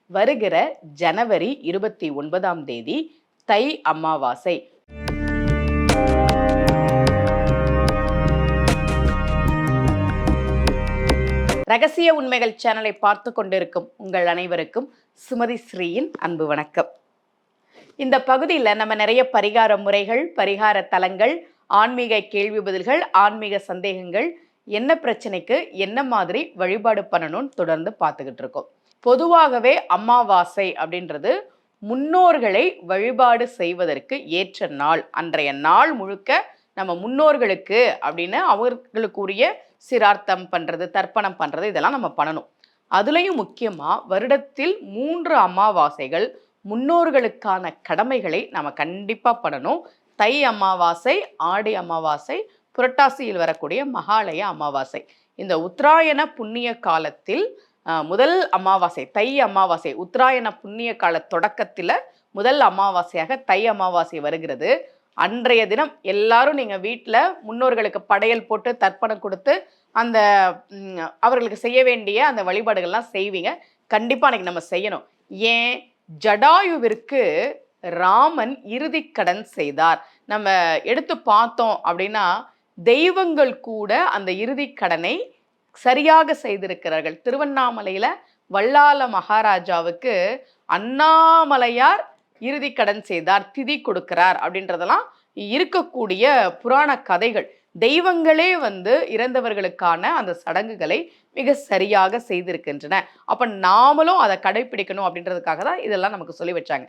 வருகிற ஜனவரி 29ஆம் தேதி தை அமாவாசை. ரகசிய உண்மைகள் சேனலை பார்த்து கொண்டிருக்கும் உங்கள் அனைவருக்கும் சுமதி ஸ்ரீயின் அன்பு வணக்கம். இந்த பகுதியில் நம்ம நிறைய பரிகார முறைகள், பரிகார தலங்கள், ஆன்மீக கேள்வி பதில்கள், ஆன்மீக சந்தேகங்கள், என்ன பிரச்சனைக்கு என்ன மாதிரி வழிபாடு பண்ணணும்னு தொடர்ந்து பார்த்துக்கிட்டு இருக்கோம். பொதுவாகவே அமாவாசை அப்படின்றது முன்னோர்களை வழிபாடு செய்வதற்கு ஏற்ற நாள். அன்றைய நாள் முழுக்க நம்ம முன்னோர்களுக்கு அப்படின்னு அவர்களுக்குரிய சிரார்த்தம் பண்றது, தர்ப்பணம் பண்றது, இதெல்லாம் நம்ம பண்ணணும். அதுலயும் முக்கியமா வருடத்தில் 3 அமாவாசைகள் முன்னோர்களுக்கான கடமைகளை நம்ம கண்டிப்பா பண்ணணும். தை அமாவாசை, ஆடி அமாவாசை, புரட்டாசியில் வரக்கூடிய மகாலய அமாவாசை. இந்த உத்தராயண புண்ணிய காலத்தில் முதல் அமாவாசை தை அமாவாசை. உத்தராயண புண்ணிய கால தொடக்கத்துல முதல் அமாவாசையாக தை அமாவாசை வருகிறது. அன்றைய தினம் எல்லாரும் நீங்க வீட்டில் முன்னோர்களுக்கு படையல் போட்டு தர்ப்பணம் கொடுத்து அந்த அவர்களுக்கு செய்ய வேண்டிய அந்த வழிபாடுகள்லாம் செய்வீங்க. கண்டிப்பா அன்னைக்கு நம்ம செய்யணும். ஏன்? ஜடாயுவிற்கு ராமன் இறுதி கடன் செய்தார். நம்ம எடுத்து பார்த்தோம் அப்படின்னா தெய்வங்கள் கூட அந்த இறுதி கடனை சரியாக செய்திருக்கிறார்கள். திருவண்ணாமலையில வல்லால மகாராஜாவுக்கு அண்ணாமலையார் இறுதி கடன் செய்தார், திதி கொடுக்கிறார் அப்படின்றதெல்லாம் இருக்கக்கூடிய புராண கதைகள். தெய்வங்களே இறந்தவர்களுக்கான அந்த சடங்குகளை மிக சரியாக செய்திருக்கின்றன. அப்ப நாமளும் அதை கடைபிடிக்கணும் அப்படின்றதுக்காக தான் இதெல்லாம் நமக்கு சொல்லி வச்சாங்க.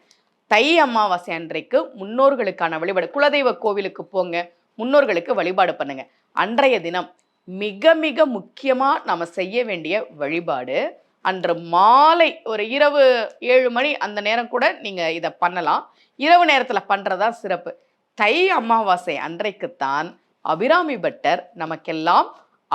தை அமாவாசை அன்றைக்கு முன்னோர்களுக்கான வழிபாடு, குலதெய்வ கோவிலுக்கு போங்க, முன்னோர்களுக்கு வழிபாடு பண்ணுங்க. அன்றைய தினம் மிக மிக முக்கியமா நம்ம செய்ய வேண்டிய வழிபாடு, அன்று மாலை ஒரு இரவு 7 மணி அந்த நேரம் கூட நீங்க இதை பண்ணலாம். இரவு நேரத்துல பண்றதா சிறப்பு. தை அமாவாசை அன்றைக்குத்தான் அபிராமி பட்டர் நமக்கெல்லாம்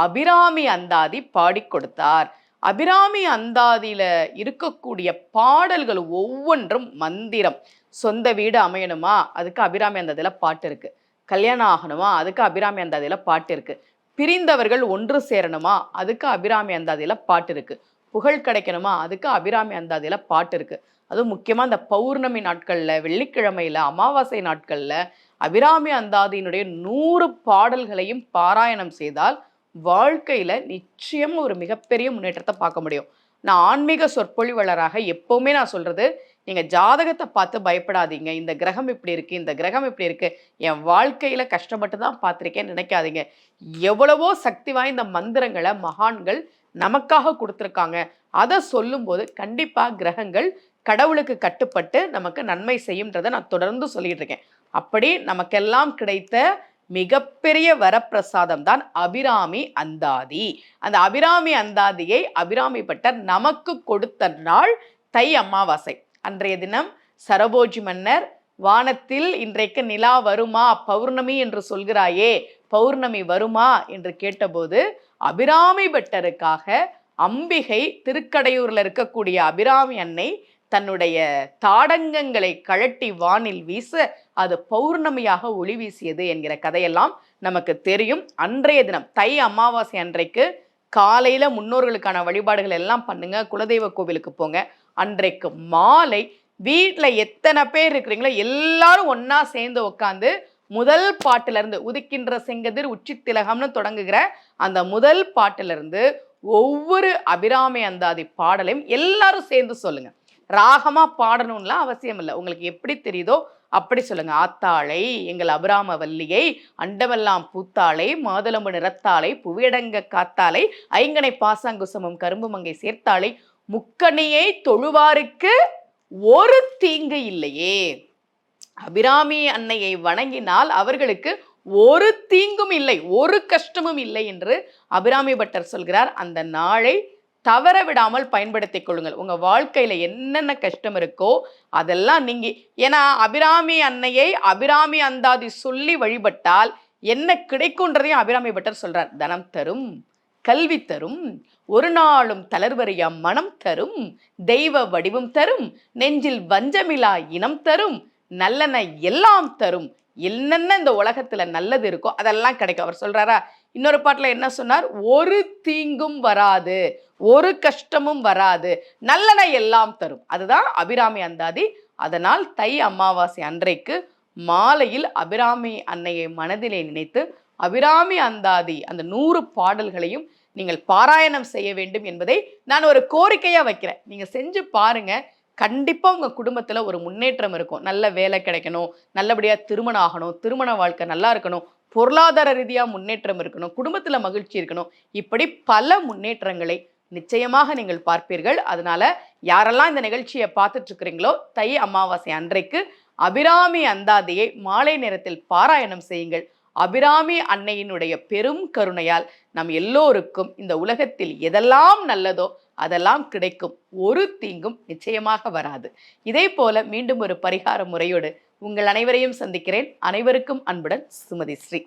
அபிராமி அந்தாதி பாடி கொடுத்தார். அபிராமி அந்தாதியில இருக்கக்கூடிய பாடல்கள் ஒவ்வொன்றும் மந்திரம். சொந்த வீடு அமையணுமா, அதுக்கு அபிராமி அந்தாதியில பாட்டு இருக்கு. கல்யாணம் ஆகணுமா, அதுக்கு அபிராமி அந்தாதியில பாட்டு இருக்கு. பிரிந்தவர்கள் ஒன்று சேரணுமா, அதுக்கு அபிராமி அந்தாதியில பாட்டு இருக்கு. புகழ் கிடைக்கணுமா, அதுக்கு அபிராமி அந்தாதியில பாட்டு இருக்கு. அதுவும் முக்கியமா இந்த பௌர்ணமி நாட்கள்ல, வெள்ளிக்கிழமையில, அமாவாசை நாட்கள்ல அபிராமி அந்தாதியினுடைய 100 பாடல்களையும் பாராயணம் செய்தால் வாழ்க்கையில நிச்சயம் ஒரு மிகப்பெரிய முன்னேற்றத்தை பார்க்க முடியும். நான் ஆன்மீக சொற்பொழிவாளராக எப்பவுமே நான் சொல்றது, நீங்க ஜாதகத்தை பார்த்து பயப்படாதீங்க. இந்த கிரகம் இப்படி இருக்கு, இந்த கிரகம் இப்படி இருக்கு, என் வாழ்க்கையில கஷ்டப்பட்டு தான் பார்த்திருக்கேன்னு நினைக்காதீங்க. எவ்வளவோ சக்தி வாய்ந்த மந்திரங்களை மகான்கள் நமக்காக கொடுத்துருக்காங்க. அதை சொல்லும்போது கண்டிப்பா கிரகங்கள் கடவுளுக்கு கட்டுப்பட்டு நமக்கு நன்மை செய்யும்ன்றதை நான் தொடர்ந்து சொல்லிட்டு இருக்கேன். அப்படி நமக்கெல்லாம் கிடைத்த மிகப்பெரிய வரப்பிரசாதம் தான் அபிராமி அந்தாதி. அந்த அபிராமி அந்தாதியை அபிராமி பட்டர் நமக்கு கொடுத்த நாள் தை அமாவாசை. அன்றைய தினம் சரபோஜி மன்னர் வானத்தில் இன்றைக்கு நிலா வருமா, பௌர்ணமி என்று சொல்கிறாயே, பௌர்ணமி வருமா என்று கேட்டபோது அபிராமி பட்டருக்காக அம்பிகை திருக்கடையூர்ல இருக்கக்கூடிய அபிராமி அன்னை தன்னுடைய தாடங்கங்களை கழட்டி வானில் வீச அது பௌர்ணமியாக ஒளி வீசியது என்கிற கதையெல்லாம் நமக்கு தெரியும். அன்றைய தினம் தை அமாவாசை அன்றைக்கு காலையில முன்னோர்களுக்கான வழிபாடுகள் எல்லாம் பண்ணுங்க. குலதெய்வ கோவிலுக்கு போங்க. அன்றைக்கு மாலை வீட்டுல எத்தனை பேர் இருக்கிறீங்களோ எல்லாரும் ஒன்னா சேர்ந்து உட்காந்து முதல் பாட்டுல இருந்து உதிக்கின்ற செங்கதிர் உச்சி திலகம்னு தொடங்குகிற அந்த முதல் பாட்டுல இருந்து ஒவ்வொரு அபிராமி அந்தாதி பாடலையும் எல்லாரும் சேர்ந்து சொல்லுங்க. ராகமா பாடணும்லாம் அவசியம் இல்லை. உங்களுக்கு எப்படி தெரியுதோ அப்படி சொல்லுங்க. ஆத்தாளை எங்கள் அபிராம வல்லியை, அண்டமெல்லாம் பூத்தாளை, மாதுளம்பு நிறத்தாளை, புவியடங்க காத்தாளை, ஐங்கனை பாசாங்குசமும் கரும்பு மங்கை சேர்த்தாளை, முக்கணியை தொழுவாருக்கு ஒரு தீங்கு இல்லையே. அபிராமி அன்னையை வணங்கினால் அவர்களுக்கு ஒரு தீங்கும் இல்லை, ஒரு கஷ்டமும் இல்லை என்று அபிராமி பட்டர் சொல்கிறார். அந்த நாளை தவற விடாமல் பயன்படுத்திக் கொள்ளுங்கள். உங்க வாழ்க்கையில என்னென்ன கஷ்டம் இருக்கோ அதெல்லாம் நீங்க, ஏன்னா அபிராமி அன்னையை அபிராமி அந்தாதி சொல்லி வழிபட்டால் என்ன கிடைக்கும்ன்றதையும் அபிராமி பட்டர் சொல்றார். தனம் தரும், கல்வி தரும், ஒரு நாளும் தளர்வறியா மனம் தரும், தெய்வ வடிவம் தரும், நெஞ்சில் வஞ்சமிலா இனம் தரும், நல்லன எல்லாம் தரும். என்னென்ன இந்த உலகத்துல நல்லது இருக்கோ அதெல்லாம் கிடைக்கும். அவர் சொல்றாரா, இன்னொரு பாட்டில் என்ன சொன்னார்? ஒரு தீங்கும் வராது, ஒரு கஷ்டமும் வராது, நல்லன எல்லாம் தரும். அதுதான் அபிராமி அந்தாதி. அதனால் தை அமாவாசை அன்றைக்கு மாலையில் அபிராமி அன்னையை மனதிலே நினைத்து அபிராமி அந்தாதி அந்த 100 பாடல்களையும் நீங்கள் பாராயணம் செய்ய வேண்டும் என்பதை நான் ஒரு கோரிக்கையா வைக்கிறேன். நீங்க செஞ்சு பாருங்க. கண்டிப்பா உங்க குடும்பத்துல ஒரு முன்னேற்றம் இருக்கும். நல்ல வேலை கிடைக்கணும், நல்லபடியா திருமணம் ஆகணும், திருமண வாழ்க்கை நல்லா இருக்கணும், பொருளாதார ரீதியா முன்னேற்றம் இருக்கணும், குடும்பத்துல மகிழ்ச்சி இருக்கணும். இப்படி பல முன்னேற்றங்களை நிச்சயமாக நீங்கள் பார்ப்பீர்கள். அதனால யாரெல்லாம் இந்த நிகழ்ச்சியை பார்த்துட்டு இருக்கிறீங்களோ, தை அமாவாசை அன்றைக்கு அபிராமி அந்தாதியை மாலை நேரத்தில் பாராயணம் செய்யுங்கள். அபிராமி அன்னையினுடைய பெரும் கருணையால் நம் எல்லோருக்கும் இந்த உலகத்தில் எதெல்லாம் நல்லதோ அதெல்லாம் கிடைக்கும். ஒரு தீங்கும் நிச்சயமாக வராது. இதே போல மீண்டும் ஒரு பரிகார முறையோடு உங்கள் அனைவரையும் சந்திக்கிறேன். அனைவருக்கும் அன்புடன் சுமதி ஸ்ரீ.